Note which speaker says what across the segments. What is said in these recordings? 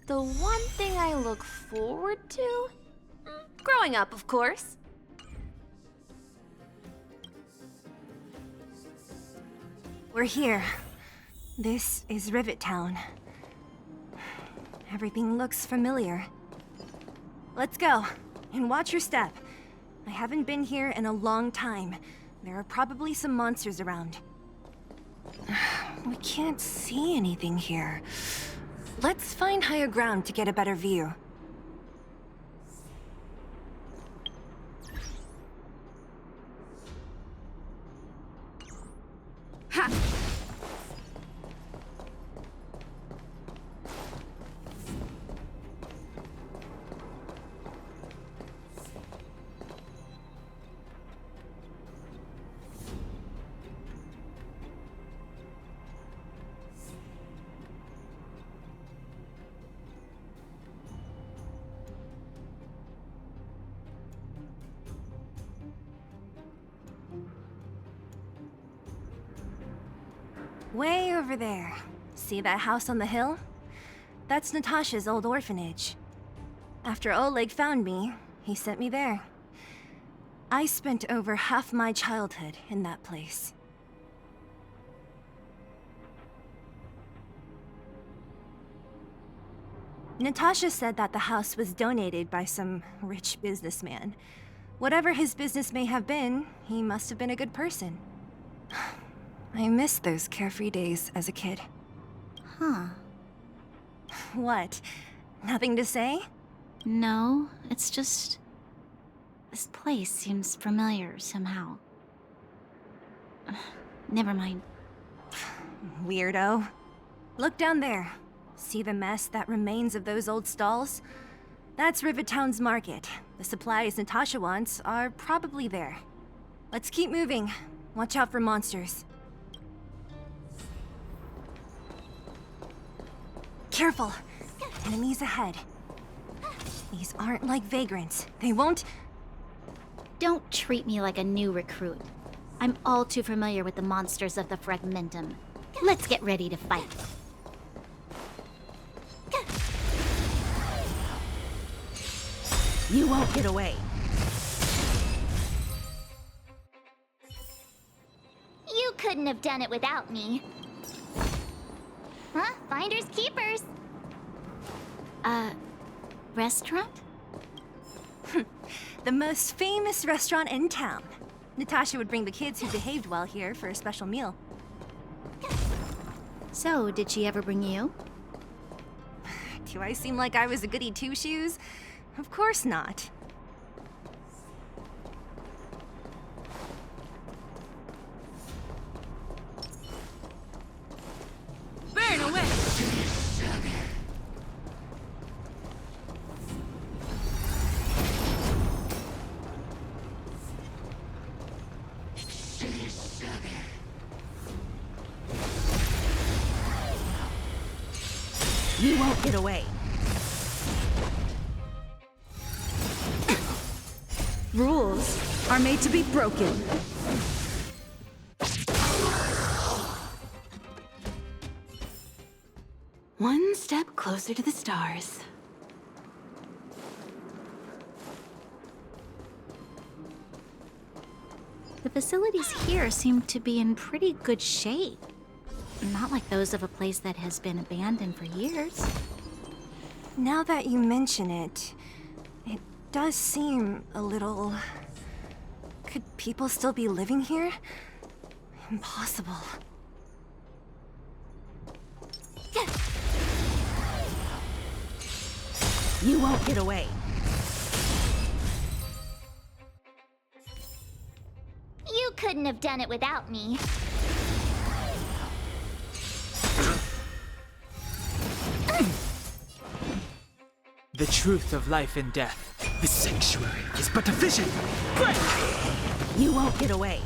Speaker 1: The one thing I look forward to? Growing up, of course.
Speaker 2: We're here. This is Rivet Town. Everything looks familiar. Let's go, and watch your step. I haven't been here in a long time. There are probably some monsters around. We can't see anything here. Let's find higher ground to get a better view. Ha! Way over there. See that house on the hill? That's Natasha's old orphanage. After Oleg found me, he sent me there. I spent over half my childhood in that place. Natasha said that the house was donated by some rich businessman. Whatever his business may have been, he must have been a good person. I miss those carefree days as a kid.
Speaker 3: Huh.
Speaker 2: What? Nothing to say?
Speaker 3: No, it's just... this place seems familiar somehow. Never mind.
Speaker 2: Weirdo. Look down there. See the mess that remains of those old stalls? That's Rivet Town's market. The supplies Natasha wants are probably there. Let's keep moving. Watch out for monsters. Careful! Enemies ahead. These aren't like vagrants. They won't...
Speaker 3: Don't treat me like a new recruit. I'm all too familiar with the monsters of the Fragmentum. Let's get ready to fight.
Speaker 4: You won't get away.
Speaker 5: You couldn't have done it without me. Huh? Finders keepers.
Speaker 3: Restaurant?
Speaker 2: The most famous restaurant in town. Natasha would bring the kids who behaved well here for a special meal.
Speaker 3: So, did she ever bring you?
Speaker 2: Do I seem like I was a goody two-shoes? Of course not.
Speaker 4: Burn away! You won't get away. Rules are made to be broken. One step closer to the stars.
Speaker 3: The facilities here seem to be in pretty good shape. Not like those of a place that has been abandoned for years.
Speaker 2: Now that you mention it, it does seem a little... Could people still be living here? Impossible.
Speaker 4: You won't get away.
Speaker 5: You couldn't have done it without me.
Speaker 6: The truth of life and death. The sanctuary is but a vision.
Speaker 4: You won't get away.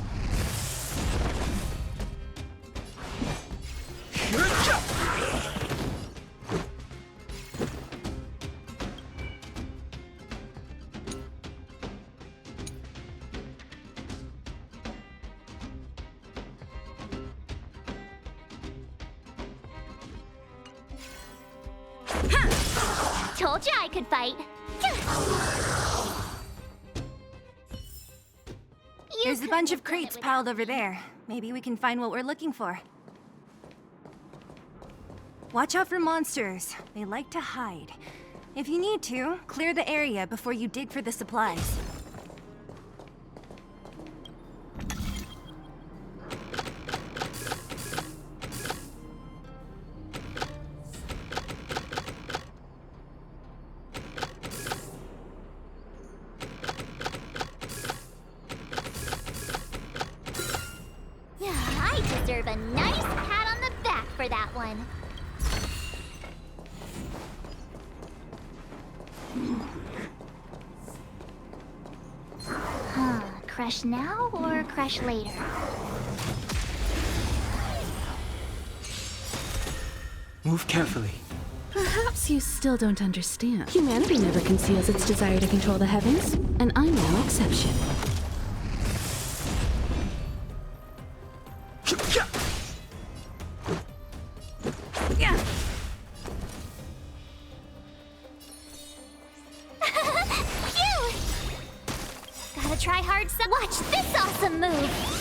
Speaker 5: Told you I could fight.
Speaker 2: There's a bunch of crates piled over there. Maybe we can find what we're looking for. Watch out for monsters. They like to hide. If you need to, clear the area before you dig for the supplies.
Speaker 5: I deserve a nice pat on the back for that one. Crush now or crush later?
Speaker 6: Move carefully.
Speaker 4: Perhaps you still don't understand. Humanity never conceals its desire to control the heavens, and I'm no exception.
Speaker 5: Phew! Gotta try hard some. Watch this awesome move!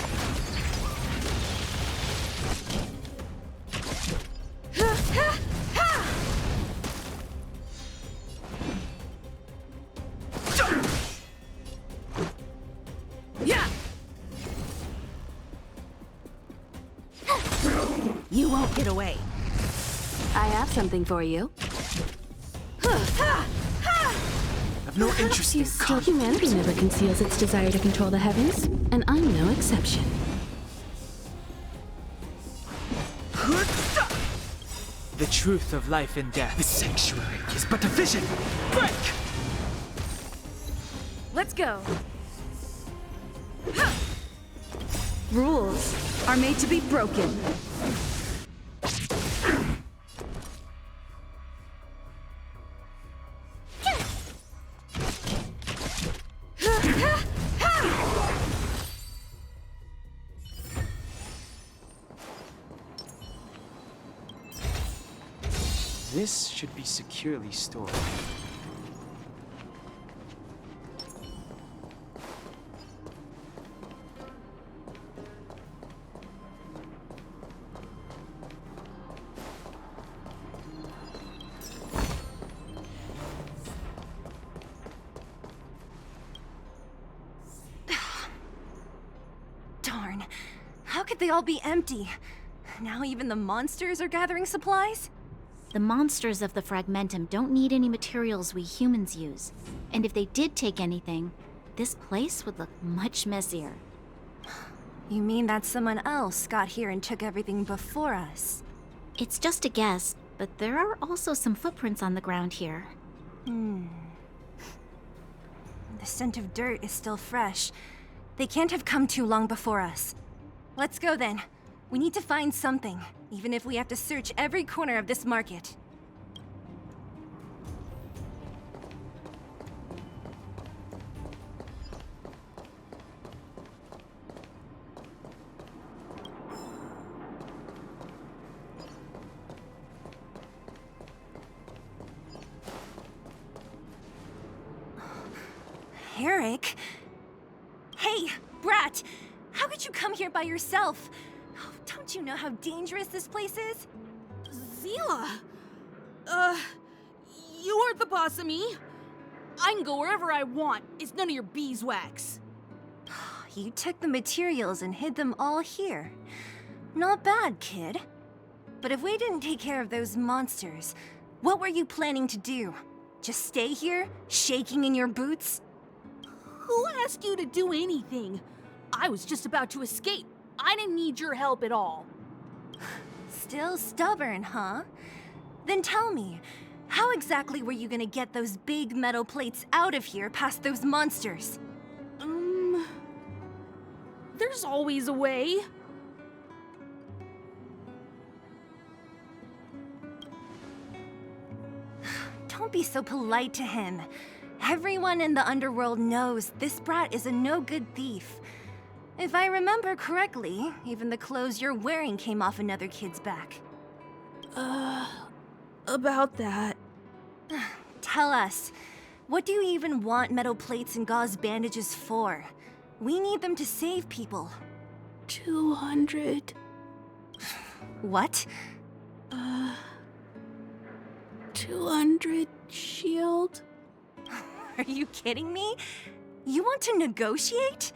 Speaker 4: You won't get away. I have something for you.
Speaker 6: I've no interest in
Speaker 4: Humanity never conceals its desire to control the heavens, and I'm no exception.
Speaker 6: The truth of life and death. The sanctuary is but a vision. Break!
Speaker 2: Let's go.
Speaker 4: Rules are made to be broken.
Speaker 6: This should be securely stored.
Speaker 2: Darn. How could they all be empty? Now even the monsters are gathering supplies?
Speaker 3: The monsters of the Fragmentum don't need any materials we humans use. And if they did take anything, this place would look much messier.
Speaker 2: You mean that someone else got here and took everything before us?
Speaker 3: It's just a guess, but there are also some footprints on the ground here.
Speaker 2: The scent of dirt is still fresh. They can't have come too long before us. Let's go then. We need to find something, even if we have to search every corner of this market. Eric? Hey, Brat! How could you come here by yourself? Oh, don't you know how dangerous this place is?
Speaker 7: Seele! You aren't the boss of me. I can go wherever I want. It's none of your beeswax.
Speaker 2: You took the materials and hid them all here. Not bad, kid. But if we didn't take care of those monsters, what were you planning to do? Just stay here, shaking in your boots?
Speaker 7: Who asked you to do anything? I was just about to escape. I didn't need your help at all.
Speaker 2: Still stubborn, huh? Then tell me, how exactly were you gonna get those big metal plates out of here past those monsters?
Speaker 7: There's always a way.
Speaker 2: Don't be so polite to him. Everyone in the Underworld knows this brat is a no-good thief. If I remember correctly, even the clothes you're wearing came off another kid's back.
Speaker 7: About that.
Speaker 2: Tell us, what do you even want metal plates and gauze bandages for? We need them to save people.
Speaker 4: 200.
Speaker 2: What?
Speaker 4: 200 shield?
Speaker 2: Are you kidding me? You want to negotiate?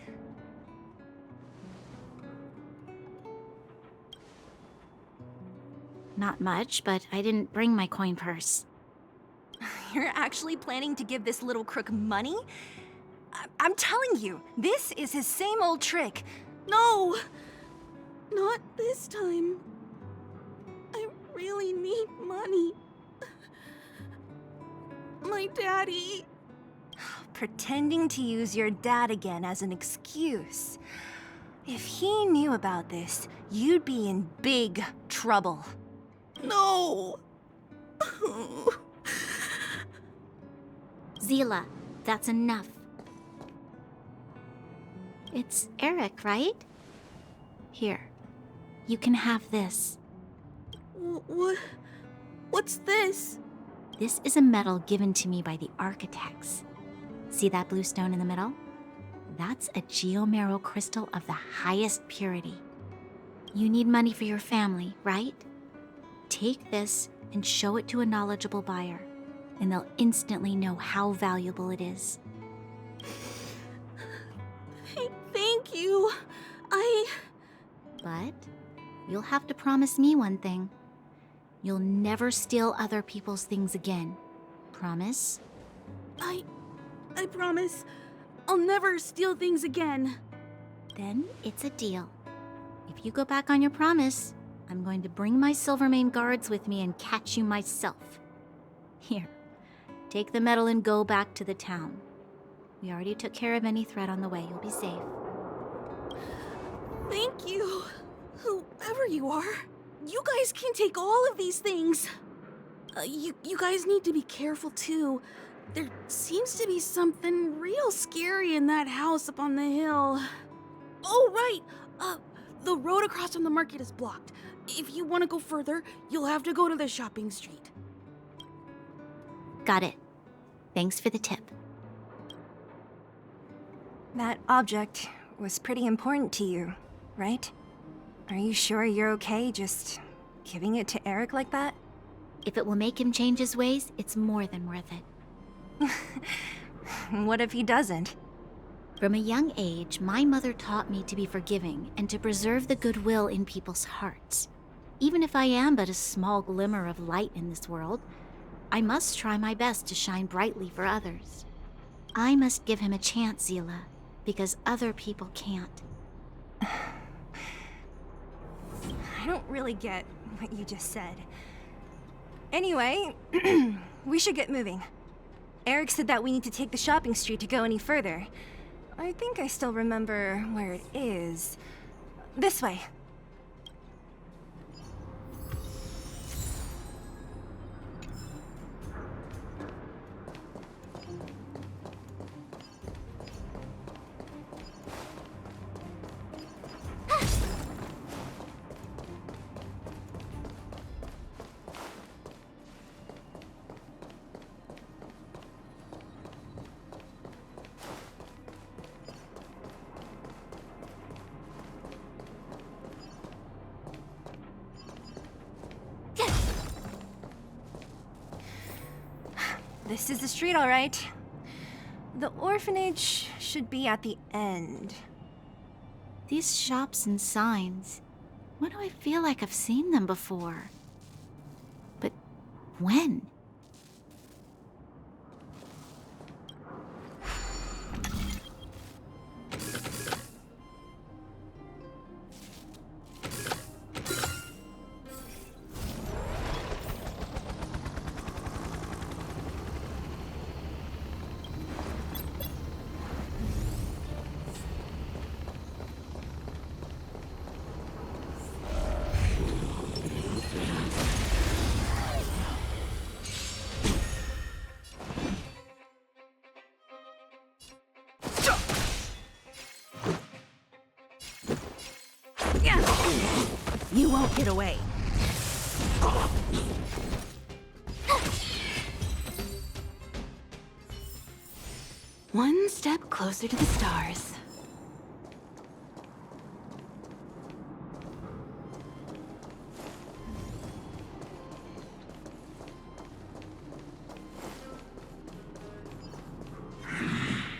Speaker 3: Not much, but I didn't bring my coin purse.
Speaker 2: You're actually planning to give this little crook money? I'm telling you, this is his same old trick.
Speaker 4: No! Not this time. I really need money. My daddy.
Speaker 2: Pretending to use your dad again as an excuse. If he knew about this, you'd be in big trouble.
Speaker 4: No!
Speaker 3: Seele, that's enough. It's Eric, right? Here, you can have this.
Speaker 4: What's this?
Speaker 3: This is a medal given to me by the architects. See that blue stone in the middle? That's a geomarrow crystal of the highest purity. You need money for your family, right? Take this and show it to a knowledgeable buyer, and they'll instantly know how valuable it is.
Speaker 4: Thank you.
Speaker 3: But you'll have to promise me one thing. You'll never steal other people's things again. Promise?
Speaker 4: I promise. I'll never steal things again.
Speaker 3: Then it's a deal. If you go back on your promise, I'm going to bring my Silvermane guards with me and catch you myself. Here, take the medal and go back to the town. We already took care of any threat on the way. You'll be safe.
Speaker 4: Thank you. Whoever you are, you guys can take all of these things. You guys need to be careful too. There seems to be something real scary in that house up on the hill. Oh, right. The road across from the market is blocked. If you want to go further, you'll have to go to the shopping street.
Speaker 3: Got it. Thanks for the tip.
Speaker 2: That object was pretty important to you, right? Are you sure you're okay just giving it to Eric like that?
Speaker 3: If it will make him change his ways, it's more than worth it.
Speaker 2: What if he doesn't?
Speaker 3: From a young age, my mother taught me to be forgiving and to preserve the goodwill in people's hearts. Even if I am but a small glimmer of light in this world, I must try my best to shine brightly for others. I must give him a chance, Seele, because other people can't.
Speaker 2: I don't really get what you just said. Anyway, we should get moving. Eric said that we need to take the shopping street to go any further. I think I still remember where it is. This way. This is the street, all right. The orphanage should be at the end.
Speaker 3: These shops and signs, why do I feel like I've seen them before? But when?
Speaker 7: You won't get away.
Speaker 2: step closer to the stars.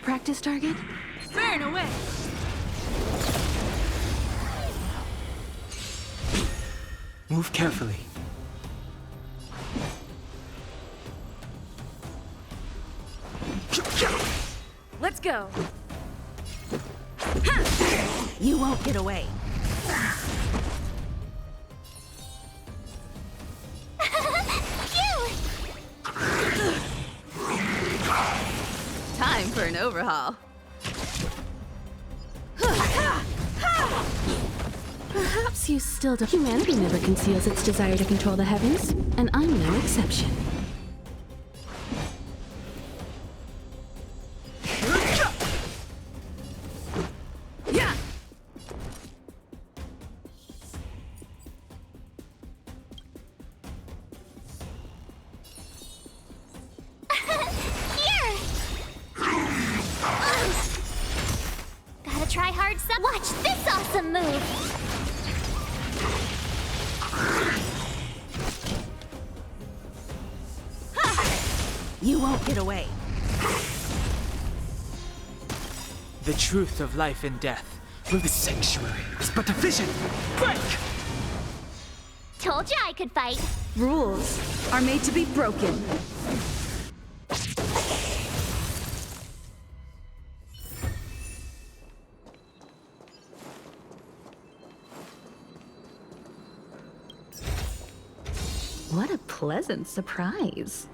Speaker 2: Practice target?
Speaker 7: Burn away!
Speaker 6: Move carefully.
Speaker 2: Let's go!
Speaker 7: You won't get away.
Speaker 4: Time for an overhaul. Perhaps you still don't. Humanity never conceals its desire to control the heavens, and I'm no exception.
Speaker 5: Gotta try hard some. Watch this awesome move!
Speaker 7: You won't get away.
Speaker 6: The truth of life and death. The sanctuary is but a vision. Break!
Speaker 5: Told you I could fight.
Speaker 2: Rules are made to be broken.
Speaker 4: What a pleasant surprise.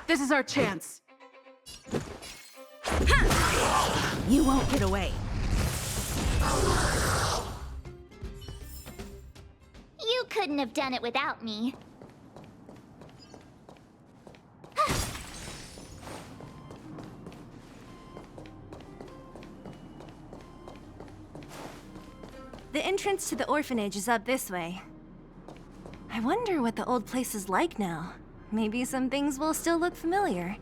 Speaker 7: This is our chance.
Speaker 4: You won't get away.
Speaker 5: You couldn't have done it without me.
Speaker 2: The entrance to the orphanage is up this way. I wonder what the old place is like now. Maybe some things will still look familiar.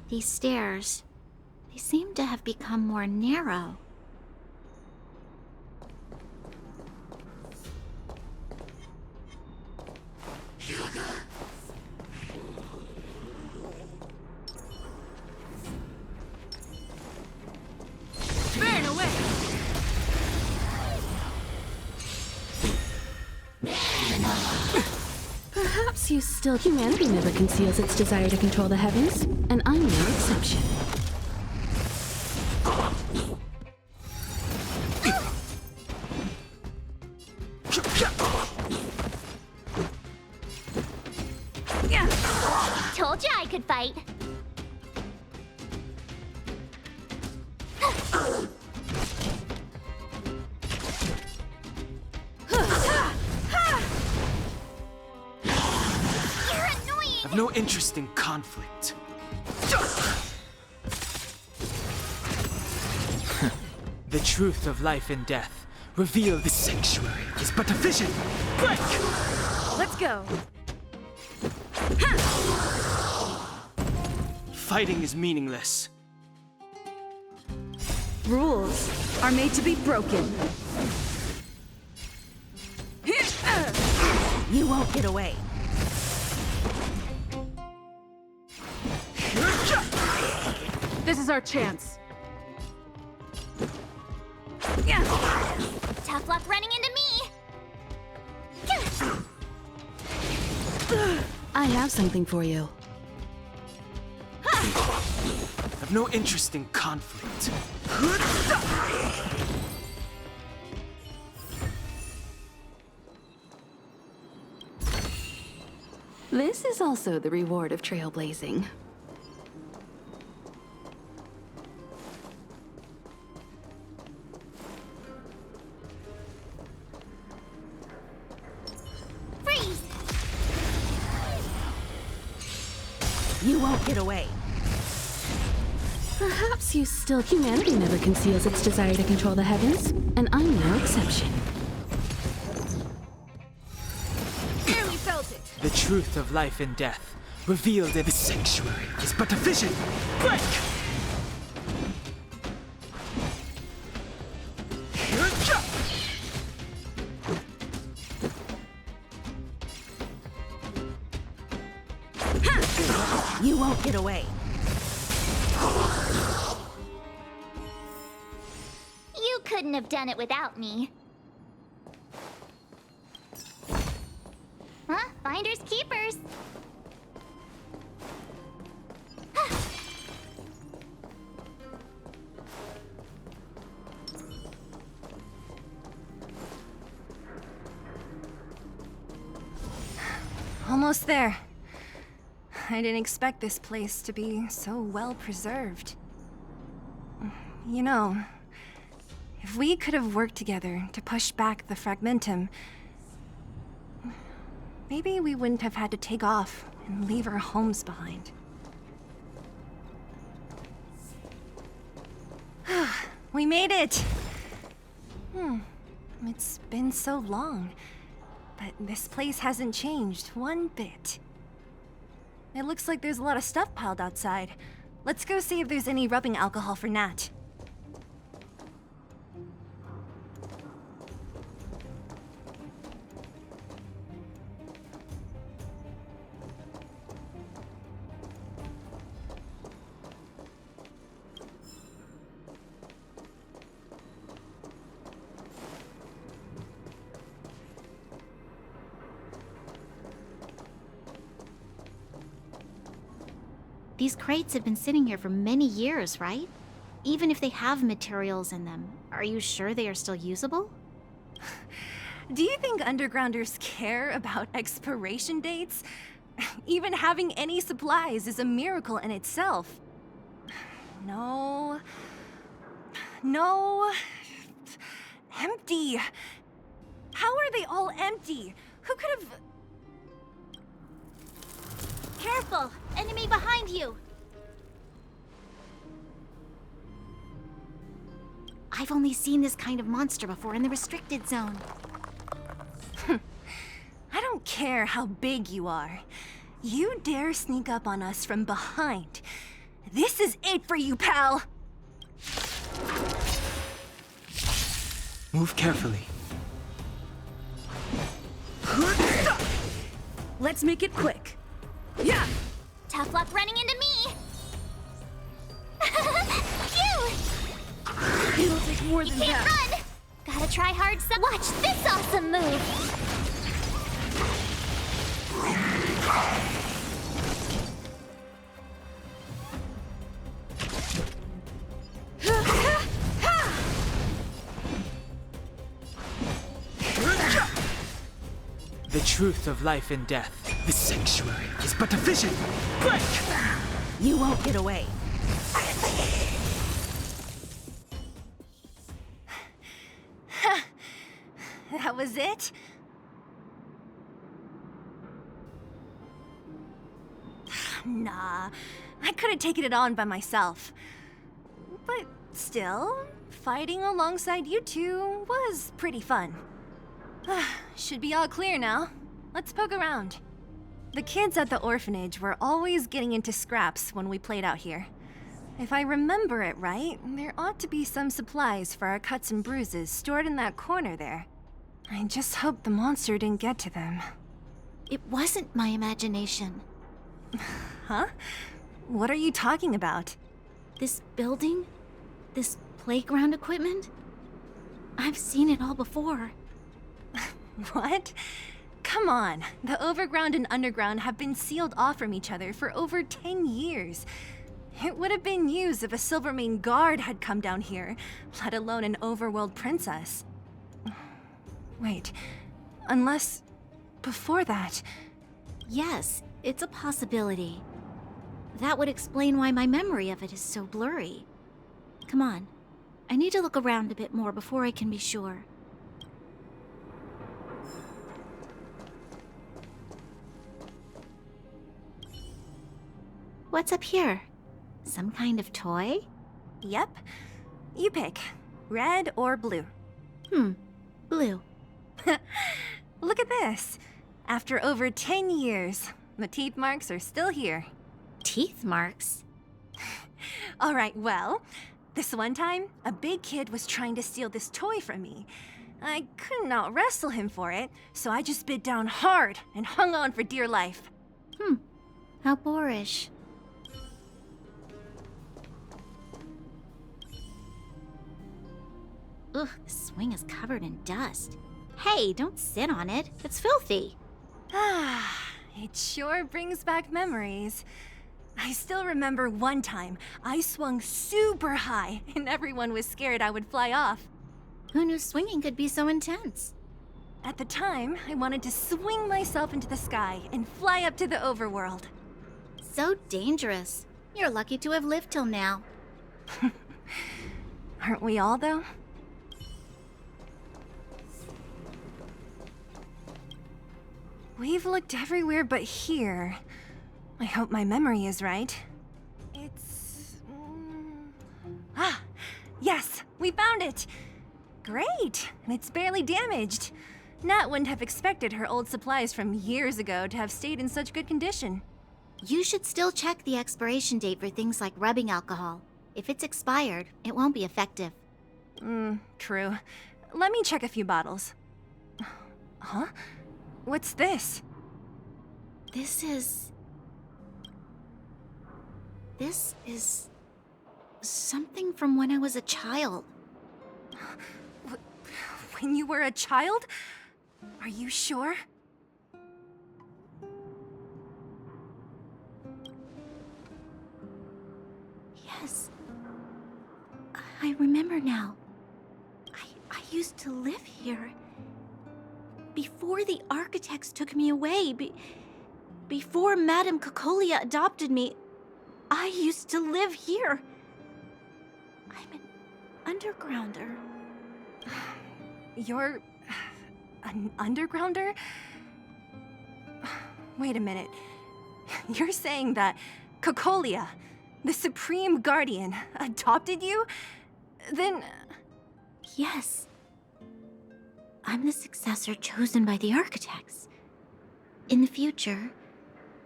Speaker 3: These stairs, they seem to have become more narrow.
Speaker 7: Burn away!
Speaker 4: Perhaps you still... Humanity never conceals its desire to control the heavens, and I'm no exception.
Speaker 5: Told you I could fight. You're annoying.
Speaker 6: I've no interest in conflict. The truth of life and death, revealed this sanctuary, is but a vision. Break!
Speaker 2: Let's go.
Speaker 6: Fighting is meaningless.
Speaker 4: Rules are made to be broken. You won't get away.
Speaker 7: This is our chance.
Speaker 5: Tough luck running into me.
Speaker 4: I have something for you.
Speaker 6: I've no interest in conflict.
Speaker 4: This is also the reward of trailblazing.
Speaker 5: Freeze!
Speaker 4: You won't get away. Perhaps you still... Humanity never conceals its desire to control the heavens, and I'm no exception.
Speaker 2: Barely felt it.
Speaker 6: The truth of life and death, revealed in this sanctuary, is but a vision. Break!
Speaker 4: You won't get away.
Speaker 5: You couldn't have done it without me. Huh? Finders keepers.
Speaker 2: Almost there. I didn't expect this place to be so well preserved. You know, if we could have worked together to push back the fragmentum, maybe we wouldn't have had to take off and leave our homes behind. We made it! It's been so long, but this place hasn't changed one bit. It looks like there's a lot of stuff piled outside. Let's go see if there's any rubbing alcohol for Nat.
Speaker 3: These crates have been sitting here for many years, right? Even if they have materials in them, are you sure they are still usable?
Speaker 2: Do you think undergrounders care about expiration dates? Even having any supplies is a miracle in itself. No. No. Empty. How are they all empty? Who could have...
Speaker 5: Careful! Enemy behind you!
Speaker 3: I've only seen this kind of monster before in the restricted zone.
Speaker 2: I don't care how big you are. You dare sneak up on us from behind. This is it for you, pal!
Speaker 6: Move carefully.
Speaker 4: Let's make it quick. Yeah!
Speaker 5: Tough luck running into me! Phew!
Speaker 4: It'll take more than
Speaker 5: Can't
Speaker 4: that.
Speaker 5: run! Gotta try hard some. Watch this awesome move!
Speaker 6: The truth of life and death. The sanctuary is but a vision. Break!
Speaker 4: You won't get away.
Speaker 2: That was it? Nah, I could have taken it on by myself. But still, fighting alongside you two was pretty fun. Should be all clear now. Let's poke around. The kids at the orphanage were always getting into scraps when we played out here. If I remember it right, there ought to be some supplies for our cuts and bruises stored in that corner there. I just hope the monster didn't get to them.
Speaker 3: It wasn't my imagination.
Speaker 2: Huh? What are you talking about?
Speaker 3: This building? This playground equipment? I've seen it all before.
Speaker 2: What? Come on, the overground and underground have been sealed off from each other for over 10 years. It would have been used if a Silvermane guard had come down here, let alone an Overworld princess. Wait, unless... before that...
Speaker 3: Yes, it's a possibility. That would explain why my memory of it is so blurry. Come on, I need to look around a bit more before I can be sure. What's up here? Some kind of toy?
Speaker 2: Yep. You pick. Red or blue.
Speaker 3: Blue.
Speaker 2: Look at this. After over 10 years, the teeth marks are still here.
Speaker 3: Teeth marks?
Speaker 2: Alright, well, this one time, a big kid was trying to steal this toy from me. I couldn't out-wrestle him for it, so I just bit down hard and hung on for dear life.
Speaker 3: How boorish. Ugh, the swing is covered in dust. Hey, don't sit on it. It's filthy.
Speaker 2: It sure brings back memories. I still remember one time I swung super high and everyone was scared I would fly off.
Speaker 3: Who knew swinging could be so intense?
Speaker 2: At the time, I wanted to swing myself into the sky and fly up to the Overworld.
Speaker 3: So dangerous. You're lucky to have lived till now.
Speaker 2: Aren't we all, though? We've looked everywhere but here. I hope my memory is right. It's... yes! We found it! Great! And it's barely damaged. Nat wouldn't have expected her old supplies from years ago to have stayed in such good condition.
Speaker 3: You should still check the expiration date for things like rubbing alcohol. If it's expired, it won't be effective.
Speaker 2: True. Let me check a few bottles. Huh? What's this?
Speaker 3: This is something from when I was a child.
Speaker 2: When you were a child? Are you sure?
Speaker 3: Yes. I remember now. I used to live here. Before the architects took me away, Before Madame Cocolia adopted me, I used to live here. I'm an undergrounder.
Speaker 2: You're... an undergrounder? Wait a minute. You're saying that Cocolia, the Supreme Guardian, adopted you? Then...
Speaker 3: Yes. I'm the successor chosen by the architects. In the future,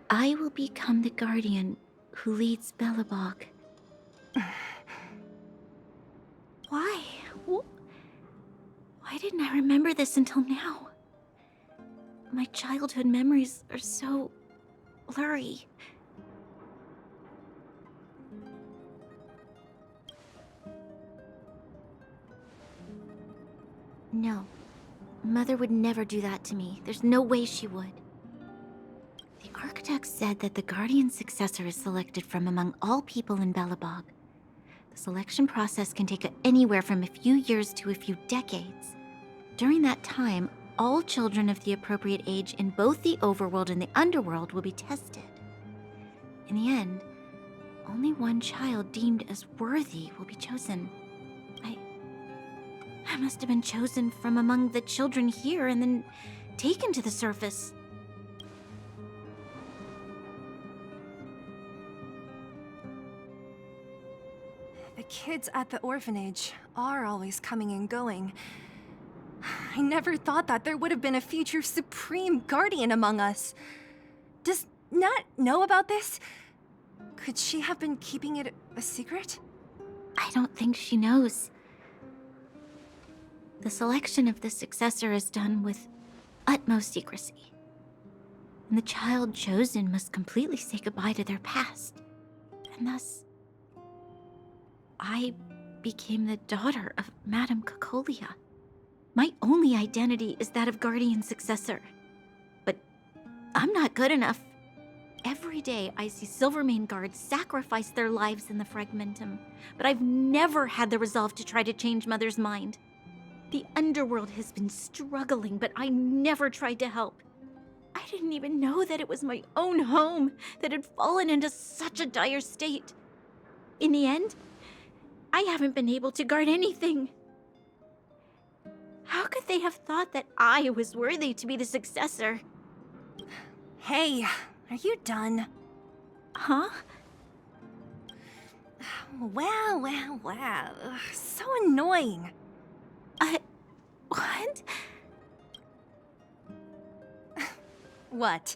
Speaker 3: I will become the guardian who leads Belobog. Why? Why didn't I remember this until now? My childhood memories are so blurry. No. Mother would never do that to me. There's no way she would. The architect said that the guardian successor is selected from among all people in Belobog. The selection process can take anywhere from a few years to a few decades. During that time, all children of the appropriate age in both the Overworld and the Underworld will be tested. In the end, only one child deemed as worthy will be chosen. I must have been chosen from among the children here and then taken to the surface.
Speaker 2: The kids at the orphanage are always coming and going. I never thought that there would have been a future Supreme Guardian among us. Does Nat know about this? Could she have been keeping it a secret?
Speaker 3: I don't think she knows. The selection of the successor is done with utmost secrecy. And the child chosen must completely say goodbye to their past. And thus, I became the daughter of Madame Cocolia. My only identity is that of guardian successor. But I'm not good enough. Every day I see Silvermane guards sacrifice their lives in the Fragmentum, but I've never had the resolve to try to change Mother's mind. The Underworld has been struggling, but I never tried to help. I didn't even know that it was my own home that had fallen into such a dire state. In the end, I haven't been able to guard anything. How could they have thought that I was worthy to be the successor?
Speaker 2: Hey, are you done?
Speaker 3: Huh?
Speaker 2: Wow. Ugh, so annoying.
Speaker 3: What?
Speaker 2: What?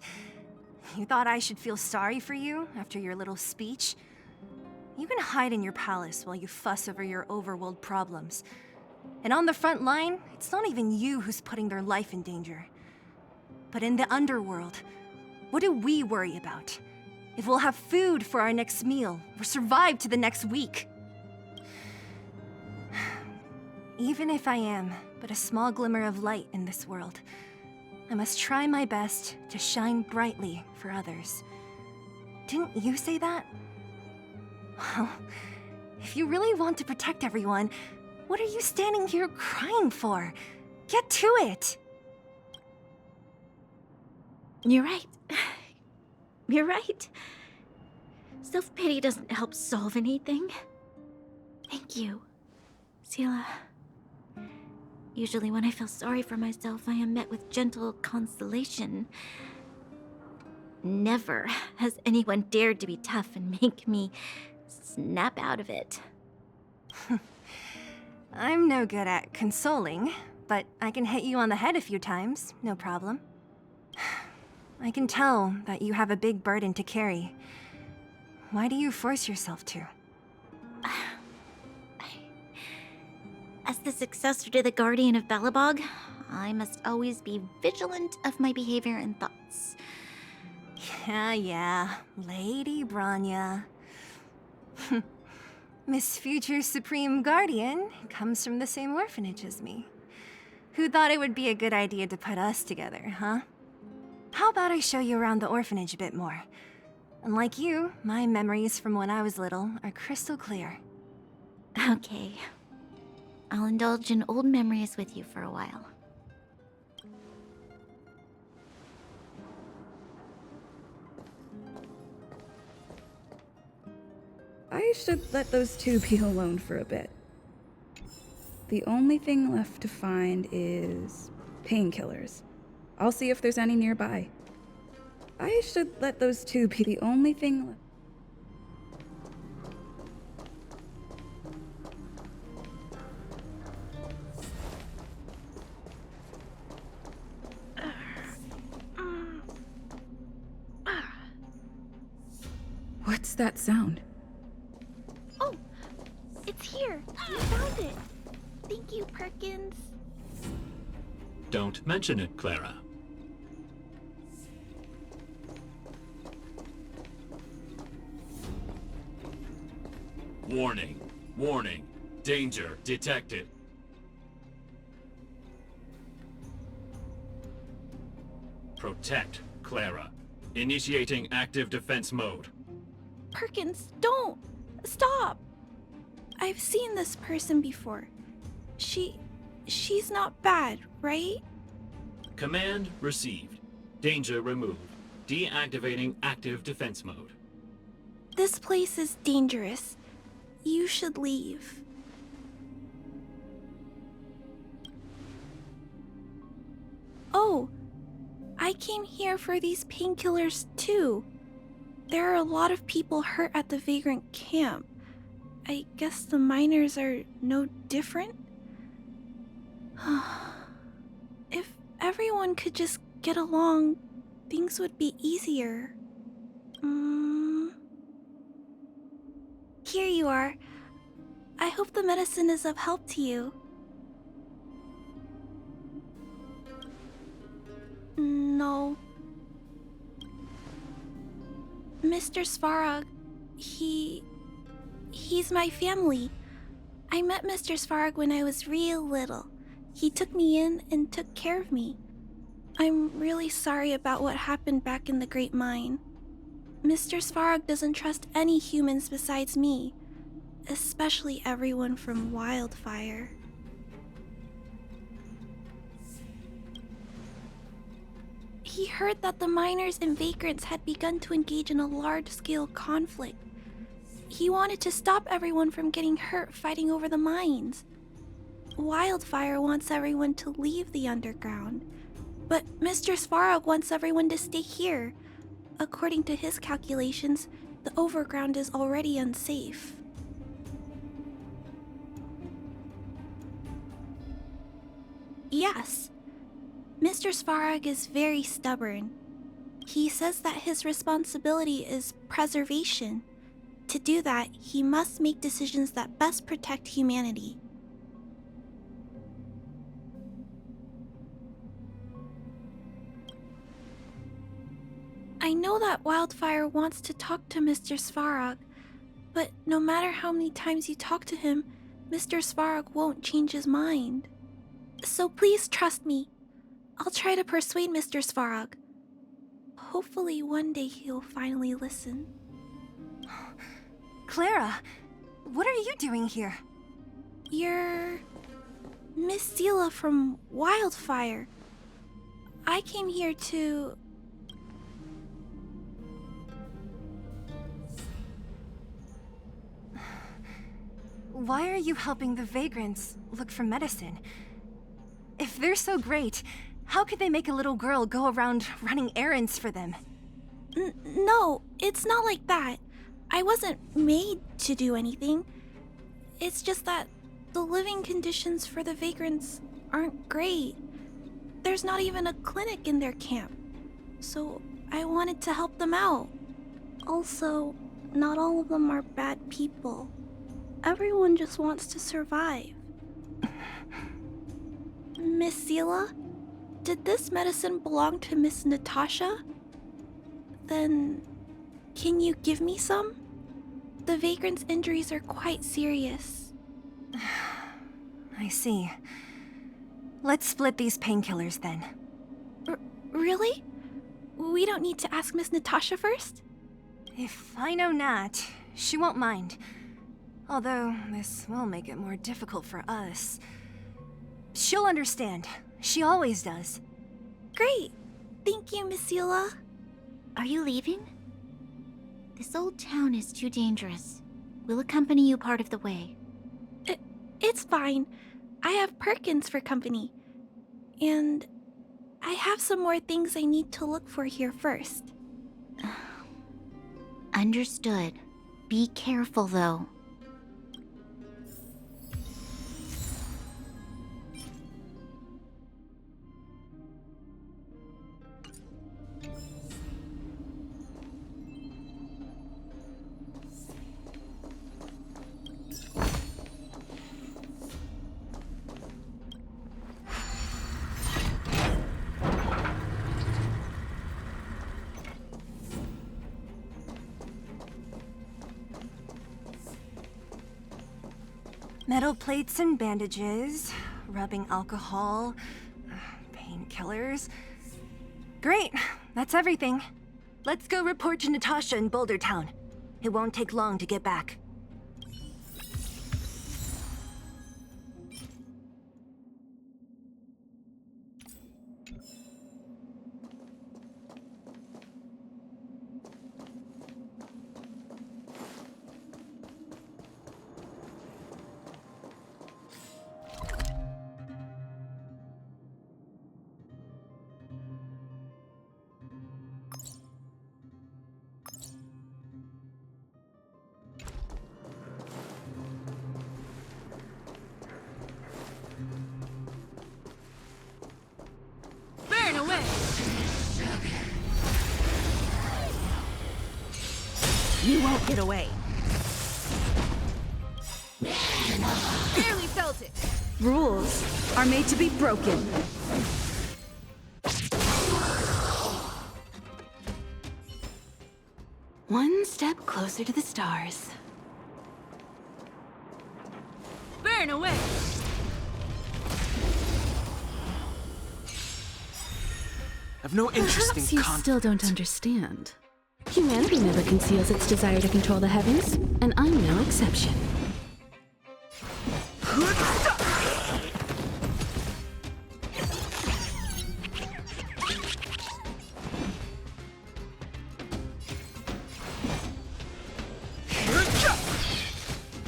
Speaker 2: You thought I should feel sorry for you after your little speech? You can hide in your palace while you fuss over your overworld problems. And on the front line, it's not even you who's putting their life in danger. But in the Underworld, what do we worry about? If we'll have food for our next meal, or survive to the next week. Even if I am but a small glimmer of light in this world, I must try my best to shine brightly for others. Didn't you say that? Well, if you really want to protect everyone, what are you standing here crying for? Get to it!
Speaker 3: You're right. You're right. Self-pity doesn't help solve anything. Thank you, Seele. Usually when I feel sorry for myself, I am met with gentle consolation. Never has anyone dared to be tough and make me snap out of it.
Speaker 2: I'm no good at consoling, but I can hit you on the head a few times, no problem. I can tell that you have a big burden to carry. Why do you force yourself to?
Speaker 3: As the successor to the Guardian of Belobog, I must always be vigilant of my behavior and thoughts.
Speaker 2: Yeah, Lady Bronya. Miss Future Supreme Guardian comes from the same orphanage as me. Who thought it would be a good idea to put us together, huh? How about I show you around the orphanage a bit more? Unlike you, my memories from when I was little are crystal clear.
Speaker 3: Okay. I'll indulge in old memories with you for a while.
Speaker 8: I should let those two be alone for a bit. The only thing left to find is painkillers. I'll see if there's any nearby. I should let those two be the only thing left. What's that sound?
Speaker 5: Oh, it's here. You found it. Thank you, Perkins.
Speaker 9: Don't mention it, Clara. Warning. Warning. Danger detected. Protect, Clara. Initiating active defense mode.
Speaker 4: Perkins, don't! Stop! I've seen this person before. She's not bad, right?
Speaker 9: Command received. Danger removed. Deactivating active defense mode.
Speaker 4: This place is dangerous. You should leave. Oh, I came here for these painkillers too. There are a lot of people hurt at the vagrant camp. I guess the miners are no different? If everyone could just get along, things would be easier. Here you are. I hope the medicine is of help to you. No. Mr. Svarog, he's my family. I met Mr. Svarog when I was real little. He took me in and took care of me. I'm really sorry about what happened back in the Great Mine. Mr. Svarog doesn't trust any humans besides me, especially everyone from Wildfire. He heard that the miners and vagrants had begun to engage in a large-scale conflict. He wanted to stop everyone from getting hurt fighting over the mines. Wildfire wants everyone to leave the underground, but Mr. Svarog wants everyone to stay here. According to his calculations, the overground is already unsafe. Yes. Mr. Svarog is very stubborn. He says that his responsibility is preservation. To do that, he must make decisions that best protect humanity. I know that Wildfire wants to talk to Mr. Svarog, but no matter how many times you talk to him, Mr. Svarog won't change his mind. So please trust me. I'll try to persuade Mr. Svarog. Hopefully one day he'll finally listen.
Speaker 2: Clara, what are you doing here?
Speaker 4: You're Miss Seele from Wildfire. I came here to...
Speaker 2: Why are you helping the vagrants look for medicine? If they're so great, how could they make a little girl go around running errands for them?
Speaker 4: No, it's not like that. I wasn't made to do anything. It's just that the living conditions for the vagrants aren't great. There's not even a clinic in their camp. So I wanted to help them out. Also, not all of them are bad people. Everyone just wants to survive. Miss Seele, did this medicine belong to Miss Natasha? Then, can you give me some? The vagrant's injuries are quite serious.
Speaker 2: I see. Let's split these painkillers then.
Speaker 4: Really? We don't need to ask Miss Natasha first?
Speaker 2: If I know Nat, she won't mind. Although, this will make it more difficult for us. She'll understand. She always does.
Speaker 4: Great! Thank you, Miss Seele.
Speaker 3: Are you leaving? This old town is too dangerous. We'll accompany you part of the way.
Speaker 4: It's fine. I have Perkins for company. And I have some more things I need to look for here first.
Speaker 3: Understood. Be careful, though.
Speaker 2: Metal plates and bandages, rubbing alcohol, painkillers. Great, that's everything. Let's go report to Natasha in Boulder Town. It won't take long to get back.
Speaker 7: Burn away! You won't get away. Barely felt it.
Speaker 8: Rules are made to be broken.
Speaker 4: One step closer to the stars.
Speaker 7: Burn away!
Speaker 6: I've no interest in
Speaker 10: Perhaps you
Speaker 6: conflict.
Speaker 10: still don't understand. Humanity never conceals its desire to control the heavens, and I'm no exception.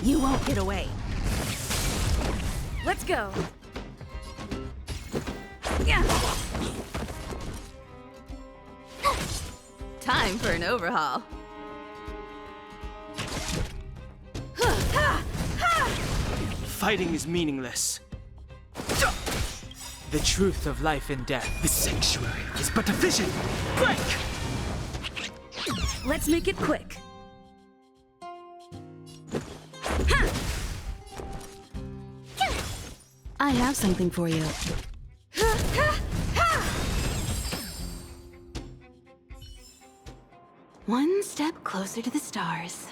Speaker 7: You won't get away.
Speaker 2: Let's go.
Speaker 7: Time for an overhaul.
Speaker 6: Fighting is meaningless. The truth of life and death, the sanctuary, is but a vision. Break!
Speaker 2: Let's make it quick.
Speaker 10: I have something for you.
Speaker 4: One step closer to the stars.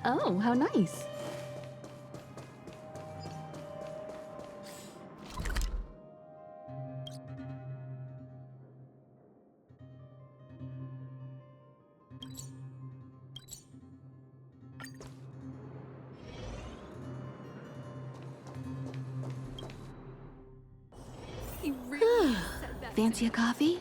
Speaker 10: Oh, how nice. Fancy a coffee?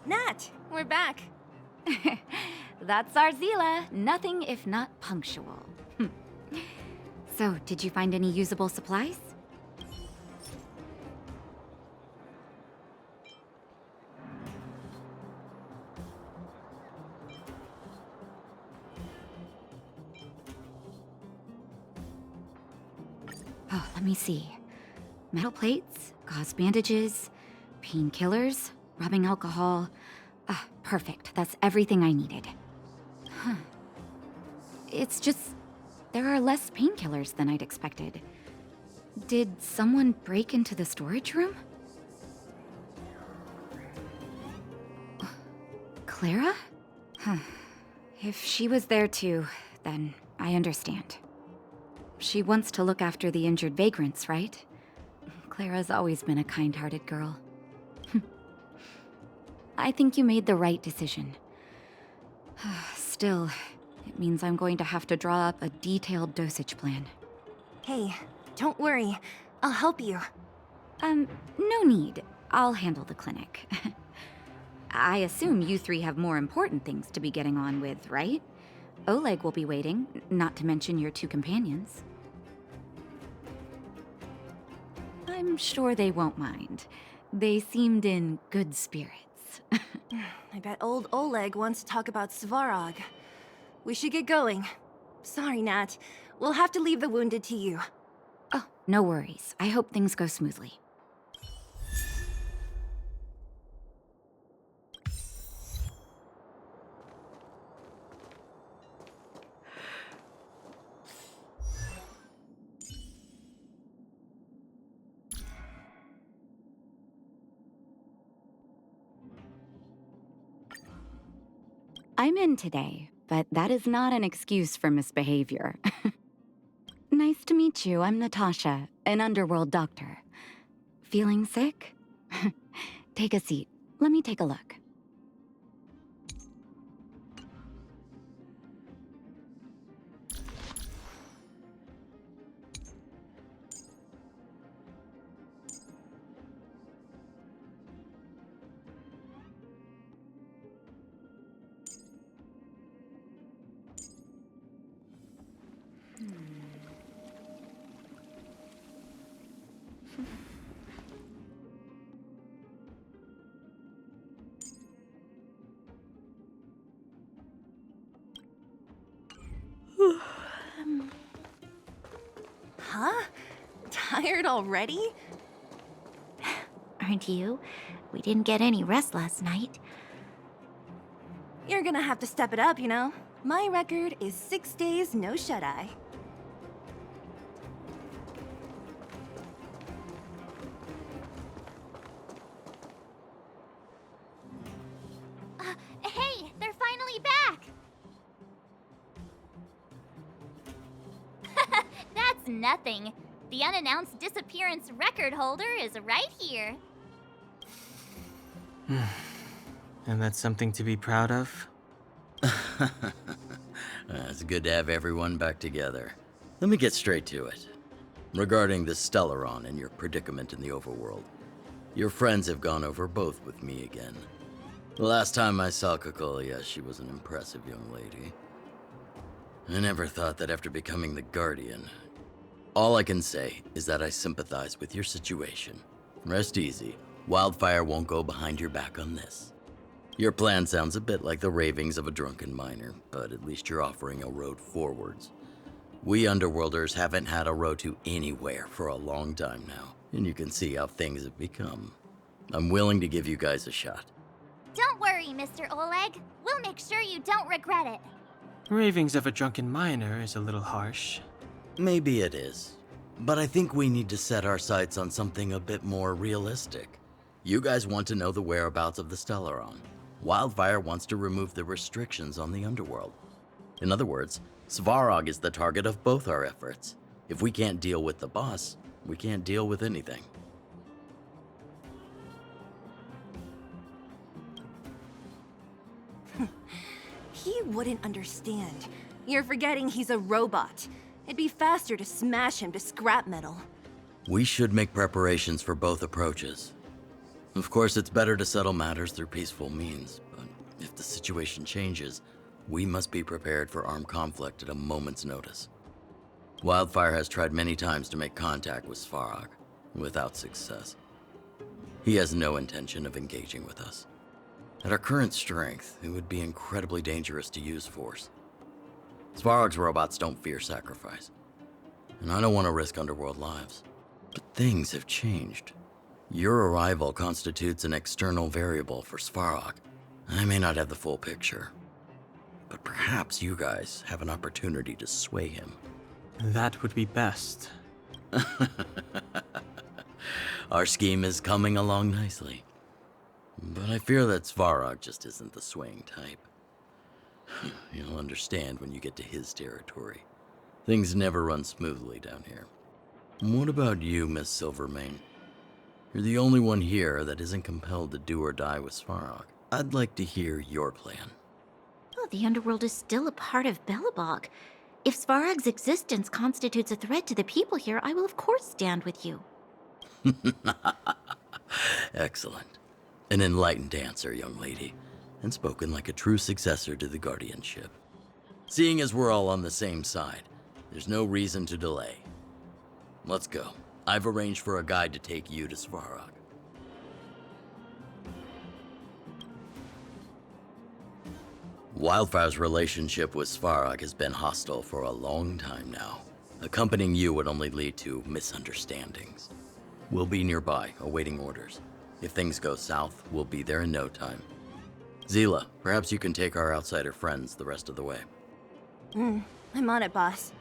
Speaker 2: Nat, we're back.
Speaker 3: That's our Seele. Nothing if not punctual. So, did you find any usable supplies? Oh, let me see. Metal plates, gauze bandages, painkillers, rubbing alcohol. Ah, perfect. That's everything I needed. Huh. It's just...
Speaker 11: there are less painkillers than I'd expected. Did someone break into the storage room? Clara? Huh. If she was there too, then I understand. She wants to look after the injured vagrants, right? Clara's always been a kind-hearted girl. I think you made the right decision. Still, it means I'm going to have to draw up a detailed dosage plan.
Speaker 2: Hey, don't worry. I'll help you.
Speaker 11: No need. I'll handle the clinic. I assume you three have more important things to be getting on with, right? Oleg will be waiting, not to mention your two companions. I'm sure they won't mind. They seemed in good spirits.
Speaker 2: I bet old Oleg wants to talk about Svarog. We should get going. Sorry, Nat. We'll have to leave the wounded to you.
Speaker 11: Oh, no worries. I hope things go smoothly. I'm in today, but that is not an excuse for misbehavior. Nice to meet you. I'm Natasha, an Underworld doctor. Feeling sick? Take a seat. Let me take a look.
Speaker 2: Huh? Tired already?
Speaker 3: Aren't you? We didn't get any rest last night.
Speaker 2: You're gonna have to step it up, you know? My record is 6 days, no shut-eye.
Speaker 5: Hey, they're finally back! That's nothing. The unannounced disappearance record holder is right here.
Speaker 6: And that's something to be proud of?
Speaker 12: It's good to have everyone back together. Let me get straight to it. Regarding the Stellaron and your predicament in the Overworld, your friends have gone over both with me again. The last time I saw Kokolia, she was an impressive young lady. I never thought that after becoming the Guardian. All I can say is that I sympathize with your situation. Rest easy. Wildfire won't go behind your back on this. Your plan sounds a bit like the ravings of a drunken miner, but at least you're offering a road forwards. We Underworlders haven't had a road to anywhere for a long time now, and you can see how things have become. I'm willing to give you guys a shot.
Speaker 5: Don't worry, Mr. Oleg. We'll make sure you don't regret it.
Speaker 6: Ravings of a drunken miner is a little harsh.
Speaker 12: Maybe it is, but I think we need to set our sights on something a bit more realistic. You guys want to know the whereabouts of the Stellaron. Wildfire wants to remove the restrictions on the Underworld. In other words, Svarog is the target of both our efforts. If we can't deal with the boss, we can't deal with anything.
Speaker 2: He wouldn't understand. You're forgetting he's a robot. It'd be faster to smash him to scrap metal.
Speaker 12: We should make preparations for both approaches. Of course, it's better to settle matters through peaceful means, but if the situation changes, we must be prepared for armed conflict at a moment's notice. Wildfire has tried many times to make contact with Svarog, without success. He has no intention of engaging with us. At our current strength, it would be incredibly dangerous to use force. Svarog's robots don't fear sacrifice, and I don't want to risk Underworld lives. But things have changed. Your arrival constitutes an external variable for Svarog. I may not have the full picture, but perhaps you guys have an opportunity to sway him.
Speaker 6: That would be best.
Speaker 12: Our scheme is coming along nicely. But I fear that Svarog just isn't the swaying type. You'll understand when you get to his territory. Things never run smoothly down here. What about you, Miss Silvermane? You're the only one here that isn't compelled to do or die with Svarog. I'd like to hear your plan.
Speaker 3: Oh, the Underworld is still a part of Belobog. If Svarog's existence constitutes a threat to the people here, I will of course stand with you.
Speaker 12: Excellent. An enlightened answer, young lady, and spoken like a true successor to the guardianship. Seeing as we're all on the same side, there's no reason to delay. Let's go. I've arranged for a guide to take you to Svarog. Wildfire's relationship with Svarog has been hostile for a long time now. Accompanying you would only lead to misunderstandings. We'll be nearby, awaiting orders. If things go south, we'll be there in no time. Seele, perhaps you can take our outsider friends the rest of the way.
Speaker 2: I'm on it, boss.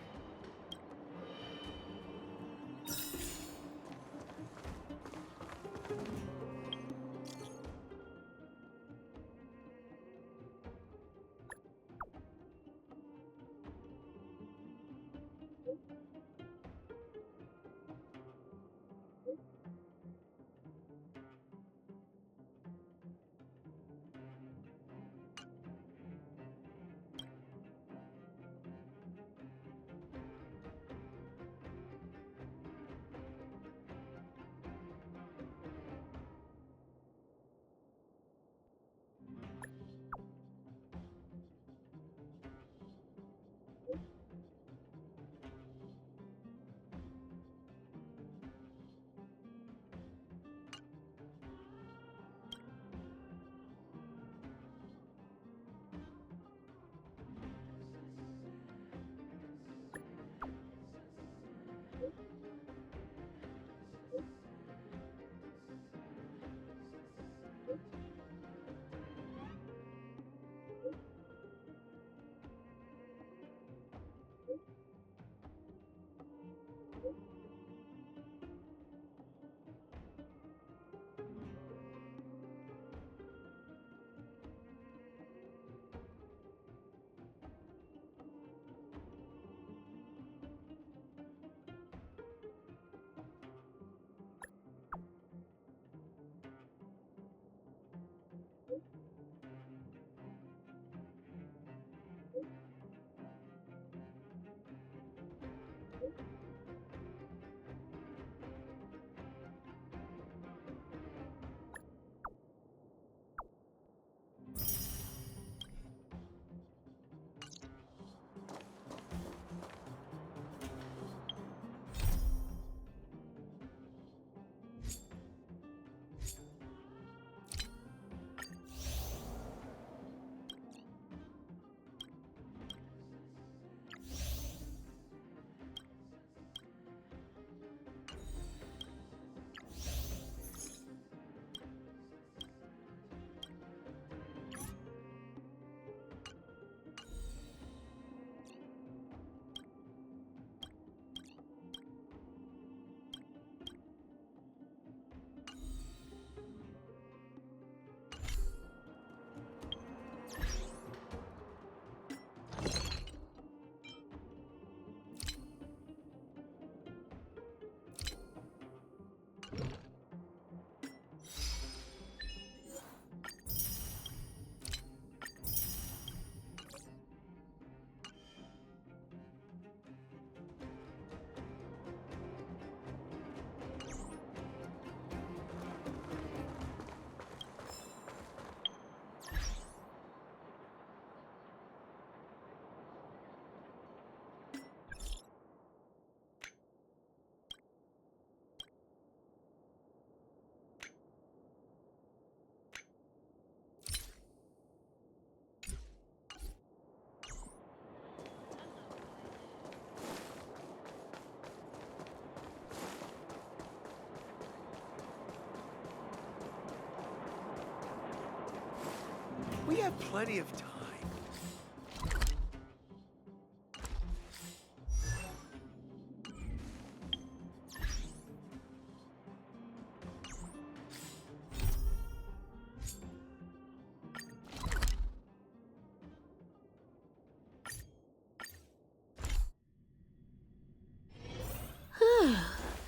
Speaker 13: We have plenty of time.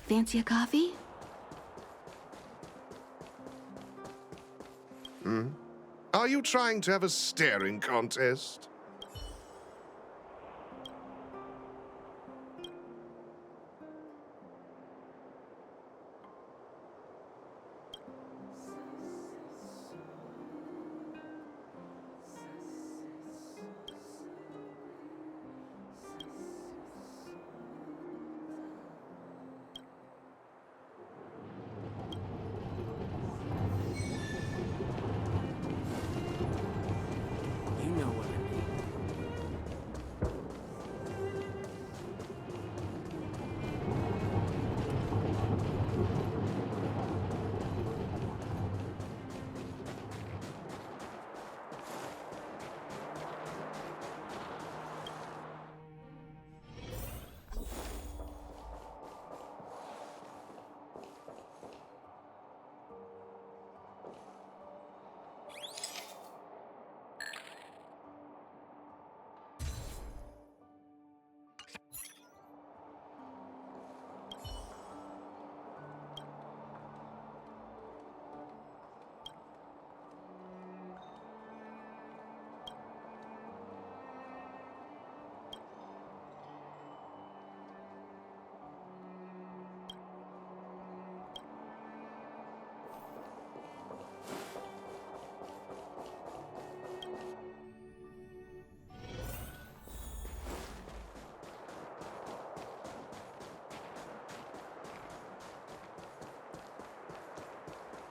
Speaker 10: Fancy a coffee?
Speaker 14: Are you trying to have a staring contest?
Speaker 6: You know what I mean.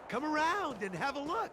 Speaker 13: Come around and have a look.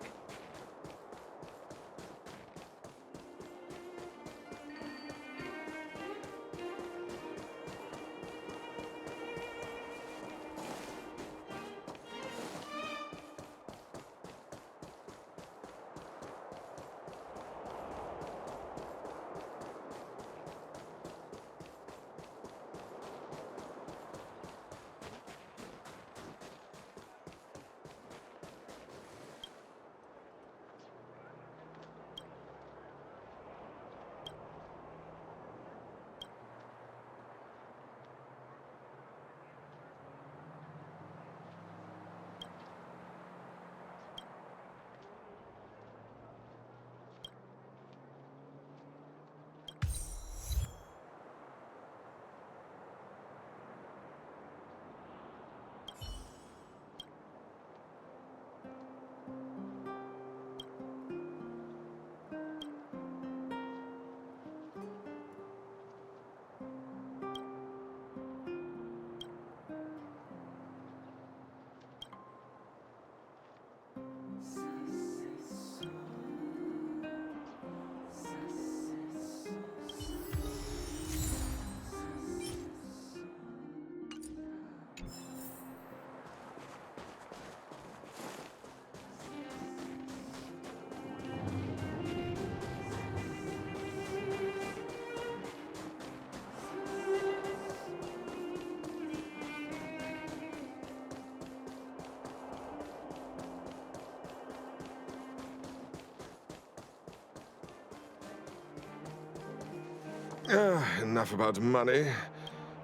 Speaker 14: Enough about money.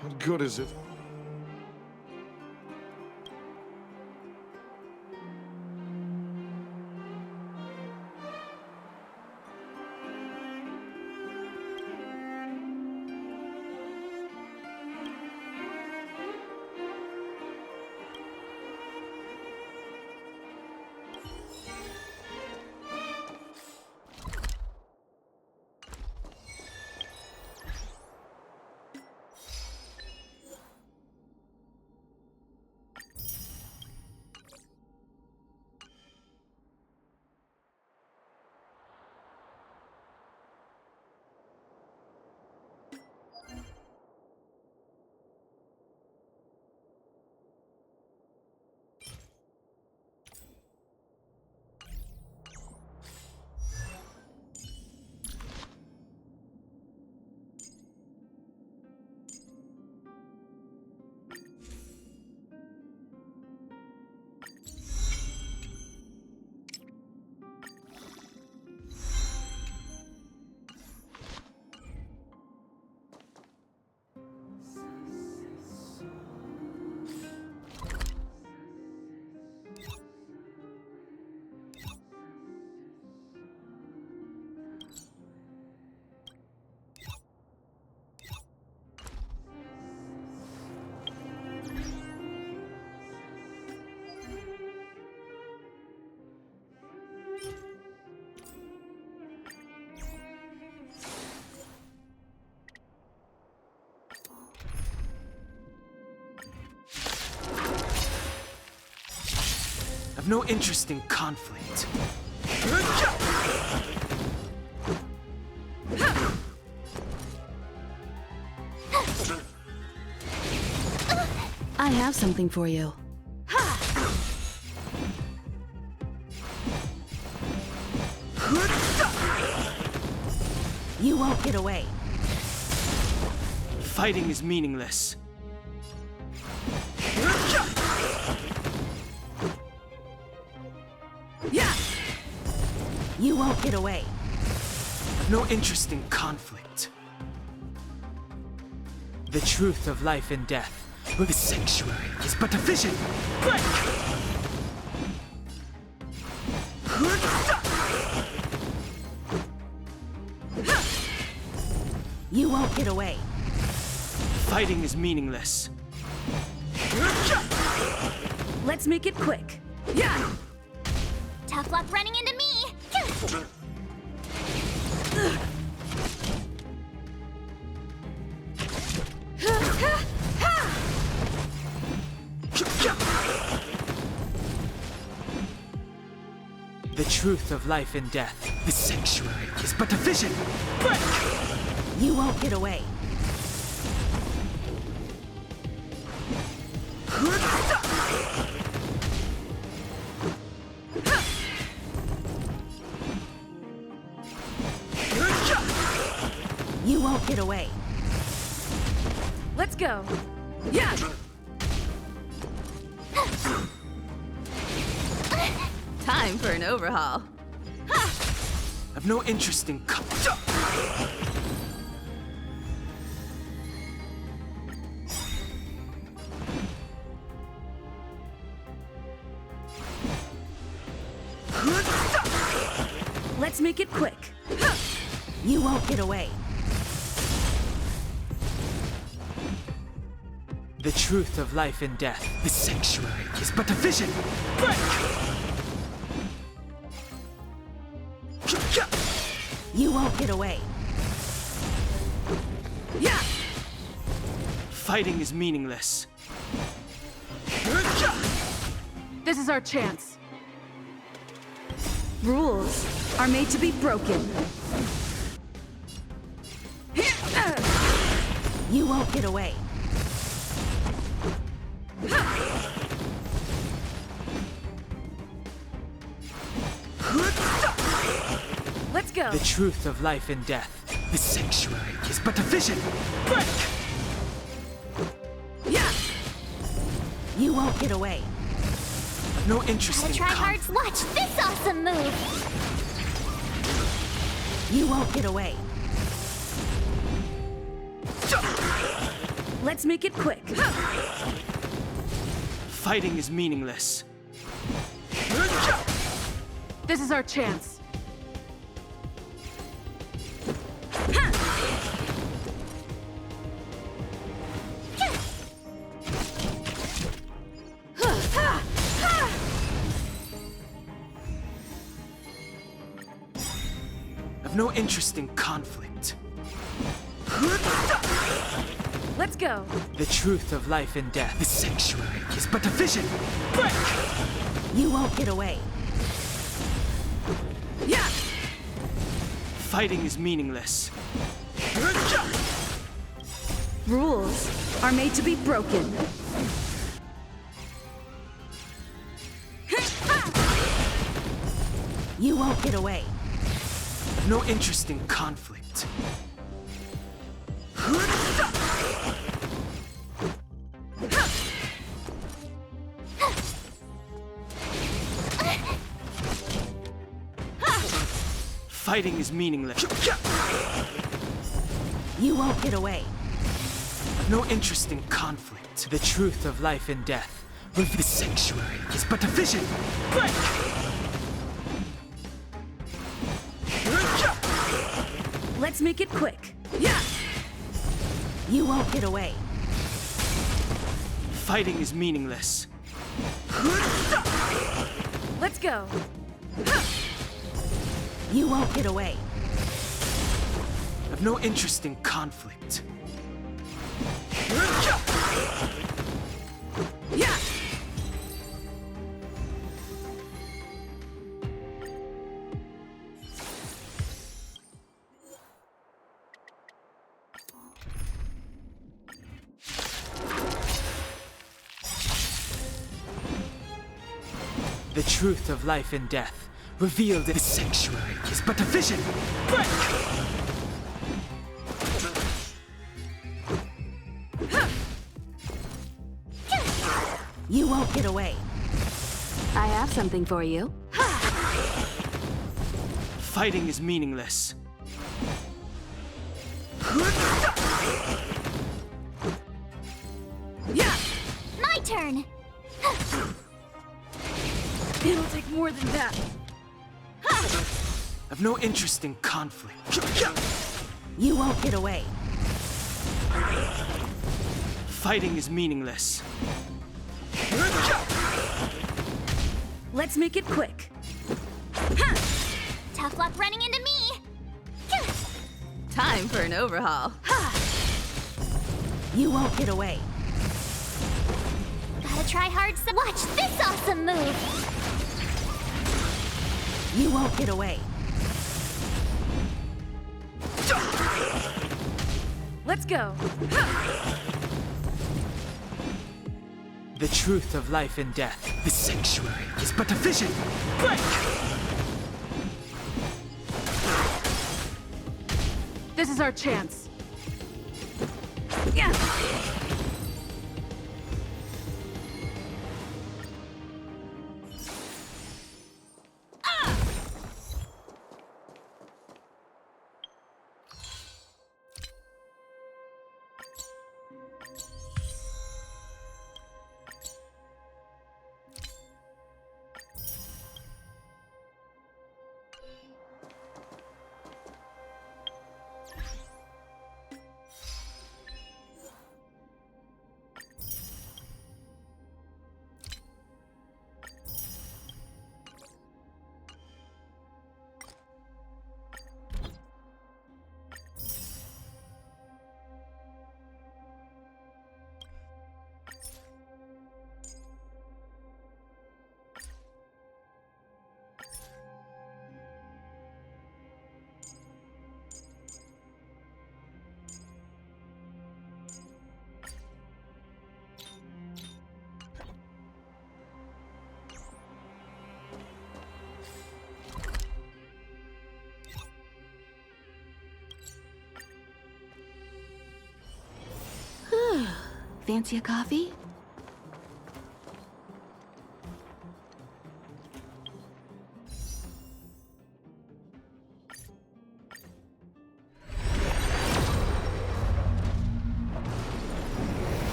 Speaker 14: What good is it?
Speaker 6: I've no interest in conflict.
Speaker 10: I have something for you.
Speaker 2: You won't get away.
Speaker 6: Fighting is meaningless.
Speaker 2: You won't get away.
Speaker 6: I've no interest in conflict. The truth of life and death, with the sanctuary, is but a vision.
Speaker 2: You won't get away.
Speaker 6: Fighting is meaningless.
Speaker 2: Let's make it quick.
Speaker 5: Tough luck running into me.
Speaker 6: The truth of life and death, the sanctuary, is but a vision.
Speaker 2: You won't get away. You won't get away. Let's go.
Speaker 10: Time for an overhaul.
Speaker 6: I've no interest in
Speaker 2: Let's make it quick. You won't get away.
Speaker 6: the truth of life and death, the sanctuary, is but a vision.
Speaker 2: You won't get away.
Speaker 6: Fighting is meaningless.
Speaker 7: This is our chance.
Speaker 2: Rules are made to be broken. You won't get away. Let's go.
Speaker 6: The truth of life and death, the sanctuary, is but a vision.
Speaker 2: You won't get away.
Speaker 6: No interest
Speaker 5: Gotta
Speaker 6: in
Speaker 5: try hard.
Speaker 6: conflict.
Speaker 5: Watch this awesome move.
Speaker 2: You won't get away. Let's make it quick.
Speaker 6: Fighting is meaningless.
Speaker 7: This is our chance.
Speaker 6: I've no interest in conflict.
Speaker 2: Let's go.
Speaker 6: The truth of life and death, the sanctuary, is but a vision.
Speaker 2: You won't get away.
Speaker 6: Fighting is meaningless.
Speaker 2: Rules are made to be broken. You won't get away.
Speaker 6: I've no interest in conflict. Fighting is meaningless.
Speaker 2: You won't get away.
Speaker 6: I've no interest in conflict. The truth of life and death, with the sanctuary, is but a vision.
Speaker 2: Let's make it quick. You won't get away.
Speaker 6: Fighting is meaningless.
Speaker 2: Let's go. You won't get away.
Speaker 6: I've no interest in conflict. The truth of life and death, revealed in the sanctuary, is but a vision. Break!
Speaker 7: You won't get away.
Speaker 10: I have something for you.
Speaker 6: Fighting is meaningless.
Speaker 5: My turn!
Speaker 7: It'll take more than that.
Speaker 6: I've no interest in conflict.
Speaker 7: You won't get away.
Speaker 6: Fighting is meaningless.
Speaker 7: Let's make it quick.
Speaker 5: Tough luck running into me!
Speaker 10: Time for an overhaul.
Speaker 7: You won't get away.
Speaker 5: Gotta try hard some. Watch this awesome move!
Speaker 7: You won't get away. Let's go.
Speaker 6: The truth of life and death, the sanctuary, is but a vision. Break!
Speaker 10: This is our chance.
Speaker 7: Yeah.
Speaker 10: Fancy a coffee?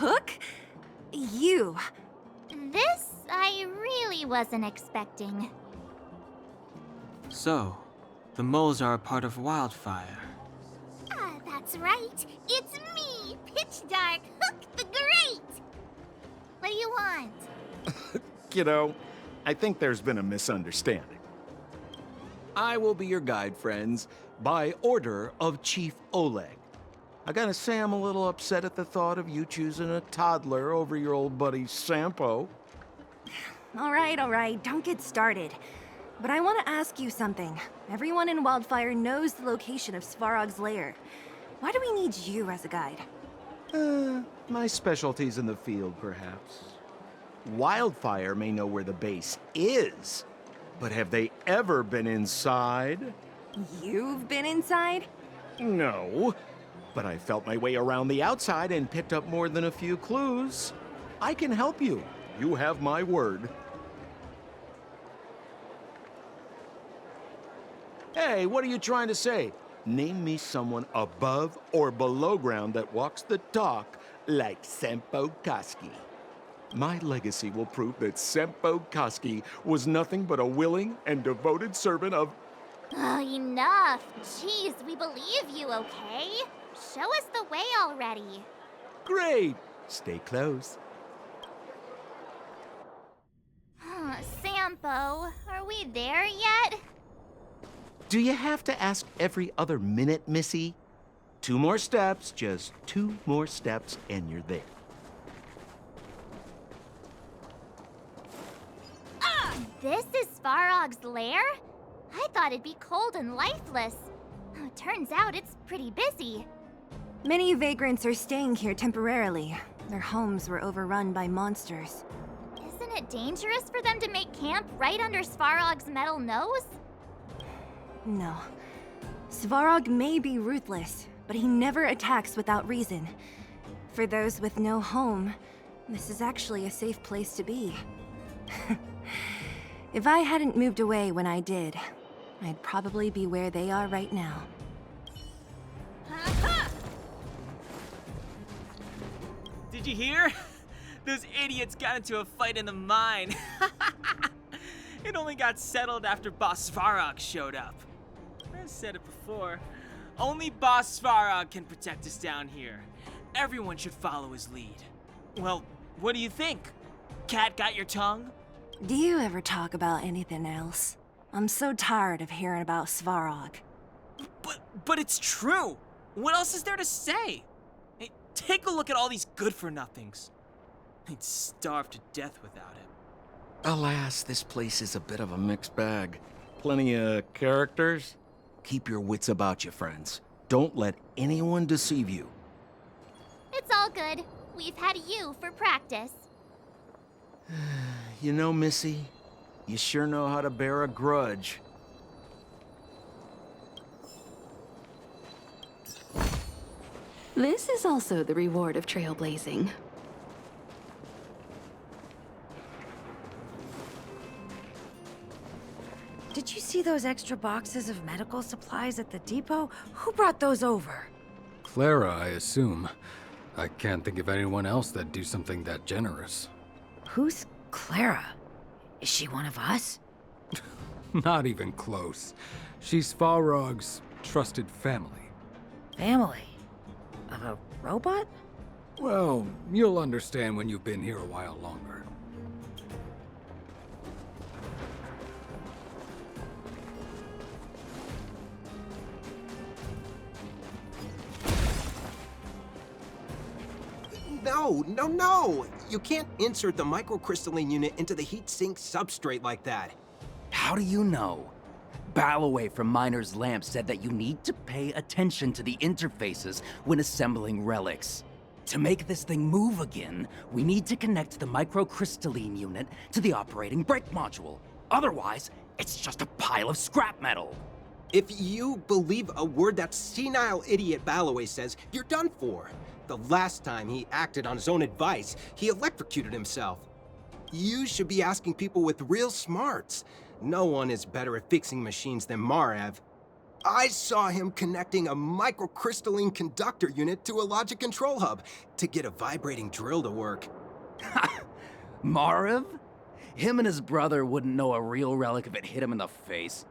Speaker 2: Hook? You.
Speaker 5: This I really wasn't expecting.
Speaker 6: So, the moles are a part of Wildfire.
Speaker 5: Ah, that's right. It's me, Pitch Dark Hook the Great! What do you want?
Speaker 15: Kiddo, I think there's been a misunderstanding. I will be your guide, friends, by order of Chief Oleg. I gotta say I'm a little upset at the thought of you choosing a toddler over your old buddy Sampo.
Speaker 2: All right, don't get started. But I want to ask you something. Everyone in Wildfire knows the location of Svarog's lair. Why do we need you as a guide?
Speaker 15: My specialty's in the field, perhaps. Wildfire may know where the base is, but have they ever been inside?
Speaker 2: You've been inside?
Speaker 15: No, but I felt my way around the outside and picked up more than a few clues. I can help you. You have my word. Hey, what are you trying to say? Name me someone above or below ground that walks the talk like Sampo Koski. My legacy will prove that Sampo Koski was nothing but a willing and devoted servant of
Speaker 5: Enough. Jeez, we believe you, okay? Show us the way already.
Speaker 15: Great. Stay close.
Speaker 5: Sampo, are we there yet?
Speaker 15: Do you have to ask every other minute, Missy? 2 more steps, just 2 more steps, and you're there.
Speaker 5: This is Svarog's lair? I thought it'd be cold and lifeless. Turns out it's pretty busy.
Speaker 2: Many vagrants are staying here temporarily. Their homes were overrun by monsters.
Speaker 5: Isn't it dangerous for them to make camp right under Svarog's metal nose?
Speaker 2: No. Svarog may be ruthless, but he never attacks without reason. For those with no home, this is actually a safe place to be. If I hadn't moved away when I did, I'd probably be where they are right now.
Speaker 6: Did you hear? Those idiots got into a fight in the mine. It only got settled after Boss Svarog showed up. I've said it before. Only Boss Svarog can protect us down here. Everyone should follow his lead. Well, what do you think? Cat got your tongue?
Speaker 2: Do you ever talk about anything else? I'm so tired of hearing about Svarog.
Speaker 6: But it's true. What else is there to say? Hey, take a look at all these good-for-nothings. They'd starve to death without him.
Speaker 15: Alas, this place is a bit of a mixed bag. Plenty of characters. Keep your wits about you, friends. Don't let anyone deceive you.
Speaker 5: It's all good. We've had you for practice.
Speaker 15: You know, Missy, you sure know how to bear a grudge.
Speaker 10: This is also the reward of trailblazing.
Speaker 16: Did you see those extra boxes of medical supplies at the depot? Who brought those over?
Speaker 17: Clara, I assume. I can't think of anyone else that'd do something that generous.
Speaker 16: Who's Clara? Is she one of us?
Speaker 17: Not even close. She's Svarog's trusted family.
Speaker 16: Family? Of a robot?
Speaker 17: Well, you'll understand when you've been here a while longer.
Speaker 18: No! You can't insert the microcrystalline unit into the heat sink substrate like that.
Speaker 19: How do you know? Balloway from Miner's Lamp said that you need to pay attention to the interfaces when assembling relics. To make this thing move again, we need to connect the microcrystalline unit to the operating brake module. Otherwise, it's just a pile of scrap metal.
Speaker 18: If you believe a word that senile idiot Balloway says, you're done for. The last time he acted on his own advice, he electrocuted himself. You should be asking people with real smarts. No one is better at fixing machines than Marev. I saw him connecting a microcrystalline conductor unit to a logic control hub to get a vibrating drill to work.
Speaker 19: Marev? Him and his brother wouldn't know a real relic if it hit him in the face.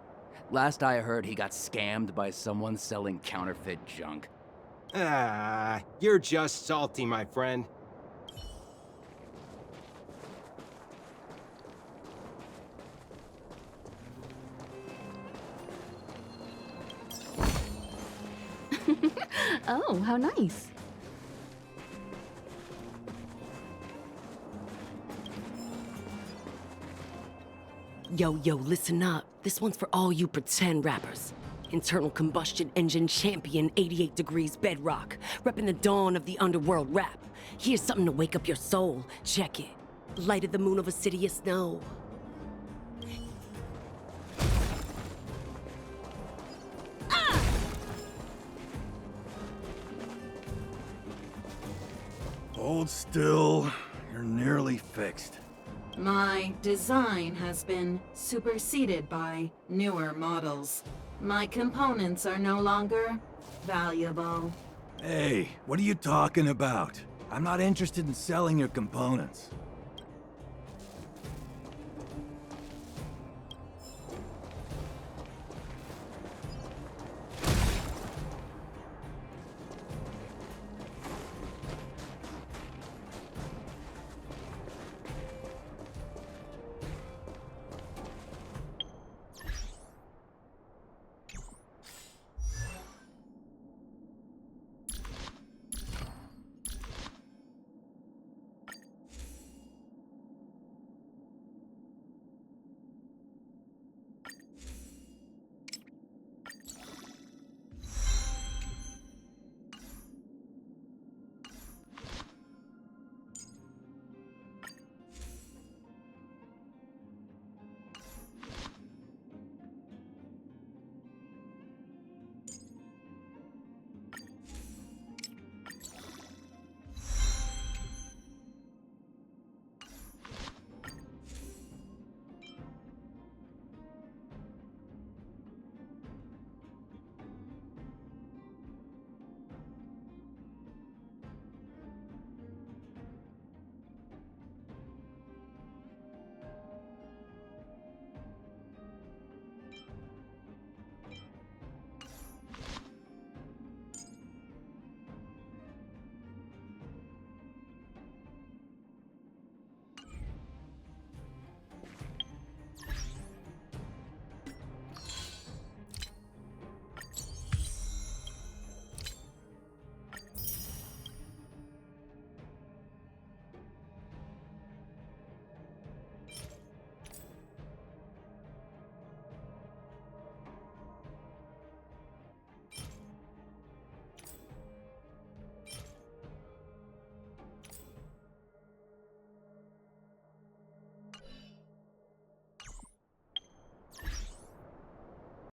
Speaker 19: Last I heard, he got scammed by someone selling counterfeit junk.
Speaker 18: Ah, you're just salty, my friend.
Speaker 10: Oh, how nice.
Speaker 20: Yo, listen up. This one's for all you pretend rappers. Internal combustion engine champion, 88 degrees bedrock, repping the dawn of the underworld rap. Here's something to wake up your soul. Check it. Light of the moon over city of snow.
Speaker 21: Hold still. You're nearly fixed.
Speaker 22: My design has been superseded by newer models. My components are no longer valuable.
Speaker 21: Hey, what are you talking about? I'm not interested in selling your components.